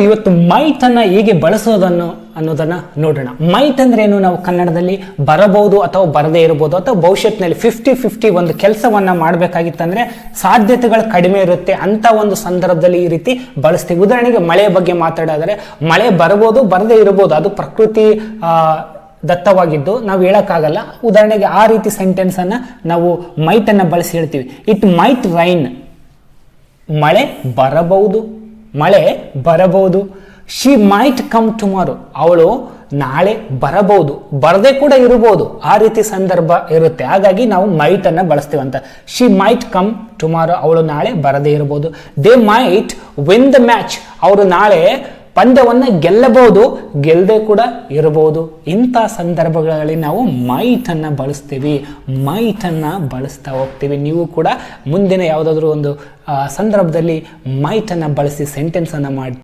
ಇವತ್ತು ಮೈಟ್ ಅನ್ನ ಹೇಗೆ ಬಳಸೋದನ್ನು ಅನ್ನೋದನ್ನ ನೋಡೋಣ. ಮೈಟ್ ಅಂದ್ರೆ ಏನು? ನಾವು ಕನ್ನಡದಲ್ಲಿ ಬರಬಹುದು ಅಥವಾ ಬರದೇ ಇರಬಹುದು, ಅಥವಾ ಭವಿಷ್ಯತ್ನಲ್ಲಿ 50-50 ಒಂದು ಕೆಲಸವನ್ನ ಮಾಡಬೇಕಾಗಿತ್ತಂದ್ರೆ ಸಾಧ್ಯತೆಗಳು ಕಡಿಮೆ ಇರುತ್ತೆ ಅಂತ ಒಂದು ಸಂದರ್ಭದಲ್ಲಿ ಈ ರೀತಿ ಬಳಸ್ತೀವಿ. ಉದಾಹರಣೆಗೆ ಮಳೆ ಬಗ್ಗೆ ಮಾತಾಡಿದರೆ ಮಳೆ ಬರಬಹುದು, ಬರದೇ ಇರಬಹುದು, ಅದು ಪ್ರಕೃತಿ ದತ್ತವಾಗಿದ್ದು ನಾವು ಹೇಳಕ್ಕಾಗಲ್ಲ. ಉದಾಹರಣೆಗೆ ಆ ರೀತಿ ಸೆಂಟೆನ್ಸ್ ಅನ್ನ ನಾವು ಮೈಟ್ ಅನ್ನ ಬಳಸಿ ಹೇಳ್ತೀವಿ. ಇಟ್ ಮೈಟ್ ರೈನ್, ಮಳೆ ಬರಬಹುದು, ಮಳೆ ಬರಬಹುದು. ಶಿ ಮೈಟ್ ಕಮ್ ಟುಮಾರೋ, ಅವಳು ನಾಳೆ ಬರಬಹುದು, ಬರದೇ ಕೂಡ ಇರಬಹುದು, ಆ ರೀತಿ ಸಂದರ್ಭ ಇರುತ್ತೆ. ಹಾಗಾಗಿ ನಾವು ಮೈಟ್ ಅನ್ನ ಬಳಸ್ತೀವಿ ಅಂತ. ಶಿ ಮೈಟ್ ಕಮ್ ಟುಮಾರೋ, ಅವಳು ನಾಳೆ ಬರದೇ ಇರಬಹುದು. They might win the match, ಅವರು ನಾಳೆ ಪಂದ್ಯವನ್ನ ಗೆಲ್ಲಬಹುದು, ಗೆಲ್ಲದೆ ಕೂಡ ಇರಬಹುದು. ಇಂಥ ಸಂದರ್ಭಗಳಲ್ಲಿ ನಾವು ಮೈಟ್ ಅನ್ನ ಬಳಸ್ತೀವಿ, ಮೈಟ್ ಅನ್ನ ಬಳಸ್ತಾ ಹೋಗ್ತೀವಿ. ನೀವು ಕೂಡ ಮುಂದಿನ ಯಾವುದಾದ್ರೂ ಒಂದು ಸಂದರ್ಭದಲ್ಲಿ ಮೈಟ್ ಅನ್ನ ಬಳಸಿ ಸೆಂಟೆನ್ಸ್ ಅನ್ನ ಮಾಡಿ